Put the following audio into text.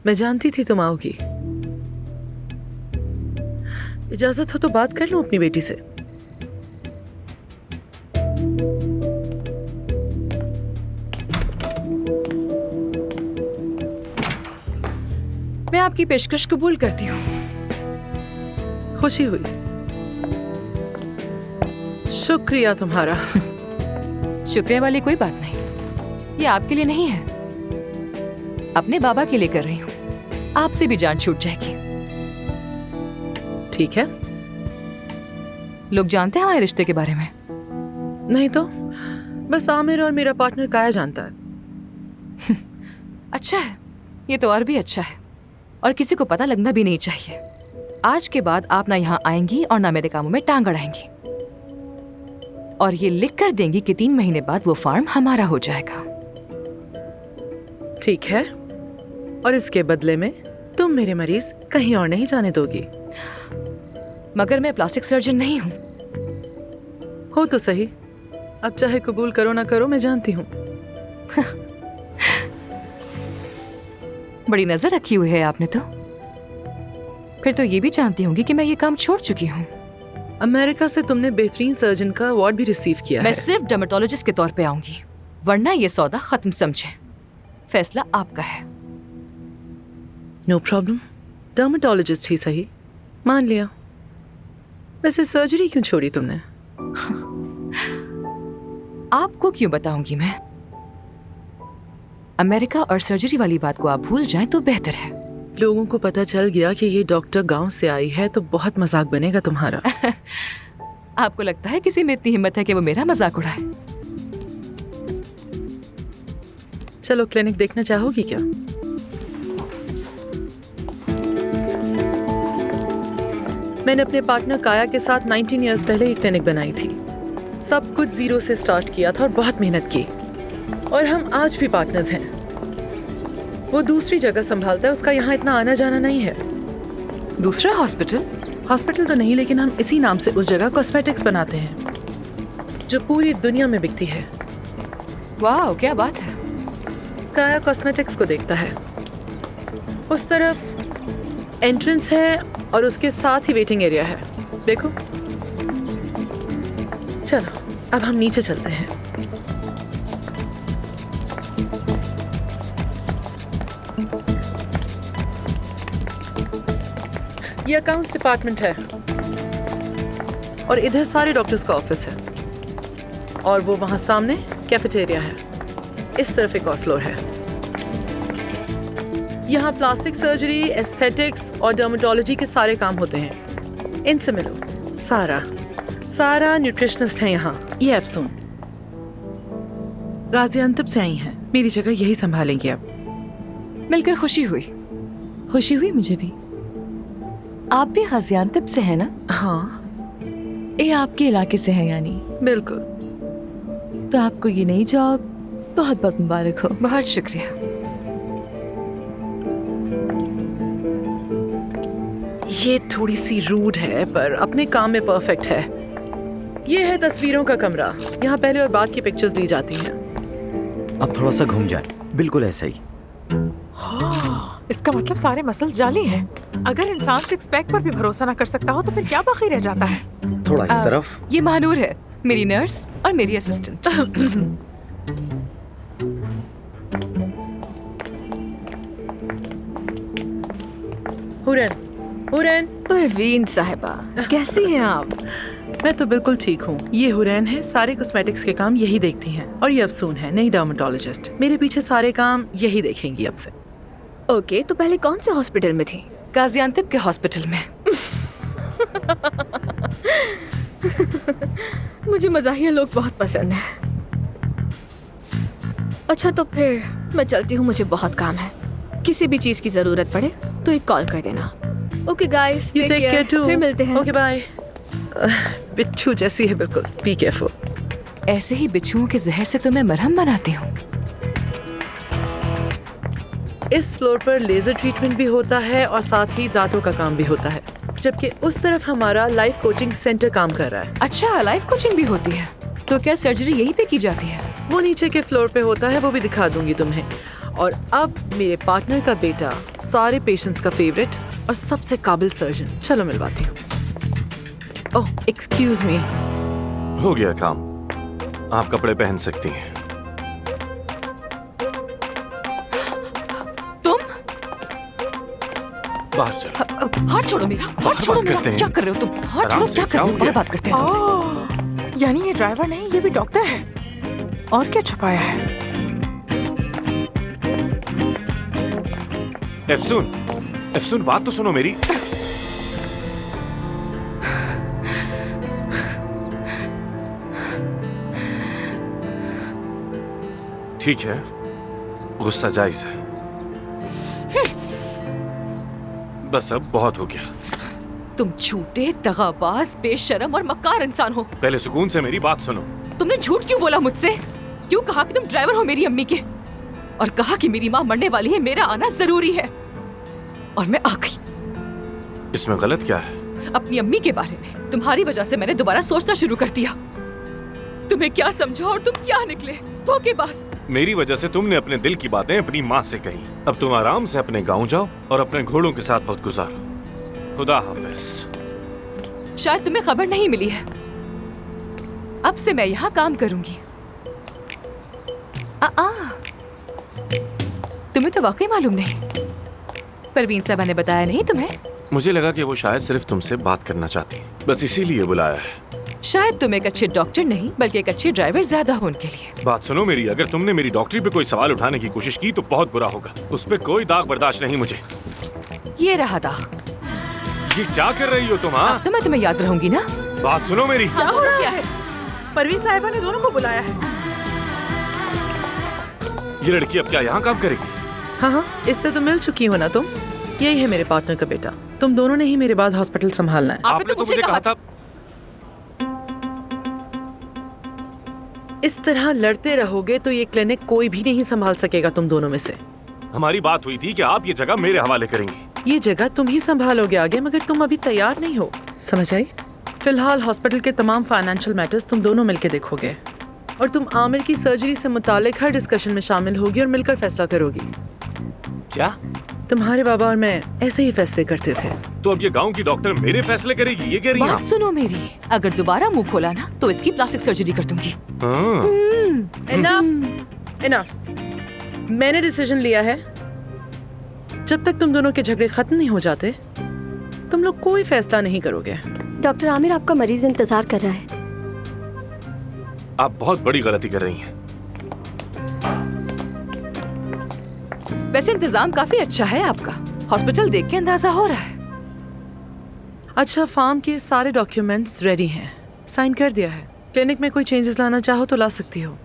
मैं जानती थी तुम आओगी। इजाजत हो तो बात कर लूं अपनी बेटी से। मैं आपकी पेशकश कबूल करती हूँ। खुशी हुई। शुक्रिया तुम्हारा। शुक्रिया वाली कोई बात नहीं, ये आपके लिए नहीं है, अपने बाबा के लिए कर रही हूँ। आपसे भी जान छूट जाएगी। ठीक है। लोग जानते हैं हमारे रिश्ते के बारे में? नहीं तो बस आमिर और मेरा पार्टनर काया जानता है। अच्छा है, ये तो और भी अच्छा है, और किसी को पता लगना भी नहीं चाहिए। आज के बाद आप ना यहाँ आएंगी और ना मेरे कामों में टांग अड़ाएंगी, और ये लिख कर देंगी कि 3 महीने बाद वो फार्म हमारा हो जाएगा। ठीक है, और इसके बदले में तुम मेरे मरीज कहीं और नहीं जाने दोगी। मगर मैं प्लास्टिक सर्जन नहीं हूँ। हो तो सही, अब चाहे कबूल करो ना करो, मैं जानती हूँ। बड़ी नजर रखी हुई है आपने तो। फिर तो ये भी जानती होंगी कि मैं ये काम छोड़ चुकी हूँ। अमेरिका से तुमने बेहतरीन सर्जन का अवार्ड भी रिसीव किया मैं है। सिर्फ डर्मेटोलॉजिस्ट के तौर पे आऊंगी, वरना ये सौदा खत्म समझे। फैसला आपका है। नो प्रॉब्लम, डर्मेटोलॉजिस्ट ही सही, मान लिया। वैसे सर्जरी क्यों छोड़ी तुमने? आपको क्यों बताऊंगी मैं? अमेरिका और सर्जरी वाली बात को आप भूल जाएं तो बेहतर है। लोगों को पता चल गया कि ये डॉक्टर गांव से आई है तो बहुत मजाक बनेगा तुम्हारा। आपको लगता है किसी में इतनी हिम्मत है कि वो मेरा मजाक उड़ाए? चलो क्लिनिक देखना चाहोगी क्या? मैंने अपने पार्टनर काया के साथ 19 इयर्स पहले एक क्लिनिक बनाई थी। सब कुछ जीरो से स्टार्ट किया था और बहुत मेहनत की, और हम आज भी पार्टनर्स हैं। वो दूसरी जगह संभालता है, उसका यहाँ इतना आना जाना नहीं है। दूसरा हॉस्पिटल? हॉस्पिटल तो नहीं, लेकिन हम इसी नाम से उस जगह कॉस्मेटिक्स बनाते हैं जो पूरी दुनिया में बिकती है। वाह, क्या बात है। काया कॉस्मेटिक्स को देखता है। उस तरफ एंट्रेंस है और उसके साथ ही वेटिंग एरिया है। देखो। चलो अब हम नीचे चलते हैं। ये अकाउंट्स डिपार्टमेंट है और इधर सारे डॉक्टर्स का ऑफिस है, और वो वहां सामने कैफेटेरिया है। इस तरफ एक और फ्लोर है। यहाँ प्लास्टिक सर्जरी, एस्थेटिक्स और डर्मेटोलॉजी के सारे काम होते हैं। इनसे मिलो। सारा न्यूट्रिशनिस्ट है यहाँ। ये अफसून गाजियाबाद से आई हैं, मेरी जगह यही संभालेंगी अब। मिलकर खुशी हुई। खुशी हुई मुझे भी। आप भी गाजियाबाद से हैं ना? हाँ ये आपके इलाके से है यानी? बिल्कुल। तो आपको ये नई जॉब बहुत बहुत मुबारक हो। बहुत शुक्रिया। ये थोड़ी सी रूड है पर अपने काम में परफेक्ट है। ये है तस्वीरों का कमरा, यहाँ पहले और बाद की पिक्चर्स ली जाती हैं। अब थोड़ा सा घूम जाए, बिल्कुल ऐसा ही। इसका मतलब सारे मसल्स जाली हैं। अगर इंसान सिक्स पैक पर भी भरोसा ना कर सकता हो तो फिर क्या बाकी रह जाता है? थोड़ा इस तरफ। ये महानूर है, मेरी नर्स और मेरी असिस्टेंट। हुरैन। परवीन साहिबा, कैसी हैं आप? मैं तो बिल्कुल ठीक हूँ। ये हुरैन है, सारे कॉस्मेटिक्स के काम यही देखती हैं। और ये अफसून है, नई डर्मेटोलॉजिस्ट। मेरे पीछे सारे काम यही देखेंगी अब से। ओके, तो पहले कौन से हॉस्पिटल में थी? गाजियाबाद के हॉस्पिटल में। मुझे मज़ाहिया लोग बहुत पसंद हैं। अच्छा तो फिर मैं चलती हूँ, मुझे बहुत काम है। किसी भी चीज़ की ज़रूरत पड़े तो एक कॉल कर देना। Okay guys, You take care too. फिर मिलते हैं। Okay bye. बिच्छू जैसी है बिल्कुल, बी केयरफुल। ऐसे ही बिच्छुओं के जहर से तो मैं मरहम बनाती हूँ। इस फ्लोर पर लेजर ट्रीटमेंट भी होता है और साथ ही दांतों का काम भी होता है, जबकि उस तरफ हमारा लाइफ कोचिंग सेंटर काम कर रहा है। अच्छा, लाइफ कोचिंग भी होती है? तो क्या सर्जरी यहीं पे की जाती है? वो नीचे के फ्लोर पे होता है, वो भी दिखा दूंगी तुम्हें। और अब मेरे पार्टनर का बेटा सारे पेशेंट्स का फेवरेट और सबसे काबिल सर्जन। चलो मिलवाती हूँ। Oh excuse me. हो गया काम, आप कपड़े पहन सकती हैं। तुम बाहर चलो। हाथ छोड़ो मेरा, हाथ छोड़ो मेरा। करते हैं। क्या कर रहे हो तुम? हाथ आराम छोड़ो, से, क्या कर क्या रहे हो हो? बाद गया? बात करते हैं हमसे। ओह, यानी ये ड्राइवर नहीं, ये भी डॉक्टर है। और क्या छुपाया है? एफसून बात तो सुनो मेरी। ठीक है, गुस्सा जायज है, बस अब बहुत हो गया। तुम झूठे, दगाबाज, बेशरम और मक्कार इंसान हो। पहले सुकून से मेरी बात सुनो। तुमने झूठ क्यों बोला मुझसे? क्यों कहा कि तुम ड्राइवर हो मेरी अम्मी के? और कहा कि मेरी माँ मरने वाली है, मेरा आना जरूरी है। और मैं आ गई। इसमें गलत क्या है? अपनी अम्मी के बारे में तुम्हारी वजह से मैंने दोबारा सोचना शुरू कर दिया। तुम्हें क्या समझा और तुम क्या निकले धोखेबाज। मेरी वजह से तुमने अपने दिल की बातें अपनी माँ से कही। अब तुम आराम से अपने गांव जाओ और अपने घोड़ों के साथ वक्त गुजारो। खुदा हाफिज। शायद तुम्हें खबर नहीं मिली है, अब से मैं यहाँ काम करूंगी। तुम्हें तो वाकई मालूम नहीं। परवीन साहबा ने बताया नहीं तुम्हें? मुझे लगा कि वो शायद सिर्फ तुमसे बात करना चाहती है, बस इसीलिए बुलाया है। शायद तुम एक अच्छे डॉक्टर नहीं बल्कि एक अच्छे ड्राइवर ज्यादा हो उनके लिए। बात सुनो मेरी, अगर तुमने मेरी डॉक्टरी पे कोई सवाल उठाने की कोशिश की तो बहुत बुरा होगा। उस पे कोई दाग बर्दाश्त नहीं मुझे। ये रहा दाग। ये क्या कर रही हो तुम? हाँ, तो मैं तुम्हें याद रहूंगी ना। बात सुनो मेरी। हाँ, हो रहा क्या है? परवीन साहिबा ने दोनों को बुलाया है। ये लड़की अब क्या यहाँ काम करेगी? हाँ, इससे तो मिल चुकी हो ना तुम। यही है मेरे पार्टनर का बेटा। तुम दोनों ने ही मेरे बाद हॉस्पिटल संभालना है। आपने तो मुझे कहा था। इस तरह लड़ते रहोगे तो ये क्लिनिक कोई भी नहीं संभाल सकेगा तुम दोनों में से। हमारी बात हुई थी कि आप ये जगह मेरे हवाले करेंगी। ये जगह तुम ही संभालोगे आगे, मगर तुम अभी तैयार नहीं हो, समझ आई? फिलहाल हॉस्पिटल के तमाम फाइनेंशियल मैटर्स तुम दोनों मिलकर देखोगे और तुम आमिर की सर्जरी से मुतालिक हर डिस्कशन में शामिल होगी और मिलकर फैसला करोगी। क्या? तुम्हारे बाबा और मैं ऐसे ही फैसले करते थे। तो अब ये गांव की डॉक्टर मेरे फैसले करेगी, ये कह रही हैं बात आप? सुनो मेरी, अगर दोबारा मुंह खोला ना तो इसकी प्लास्टिक सर्जरी कर दूंगी। हाँ। इनफ। मैंने डिसीजन लिया है, जब तक तुम दोनों के झगड़े खत्म नहीं हो जाते तुम लोग कोई फैसला नहीं करोगे। डॉक्टर आमिर, आपका मरीज इंतजार कर रहा है। आप बहुत बड़ी गलती कर रही हैं। वैसे इंतजाम काफी अच्छा है आपका, हॉस्पिटल देख के अंदाजा हो रहा है। अच्छा, फार्म के सारे डॉक्यूमेंट्स रेडी हैं, साइन कर दिया है। क्लिनिक में कोई चेंजेस लाना चाहो तो ला सकती हो।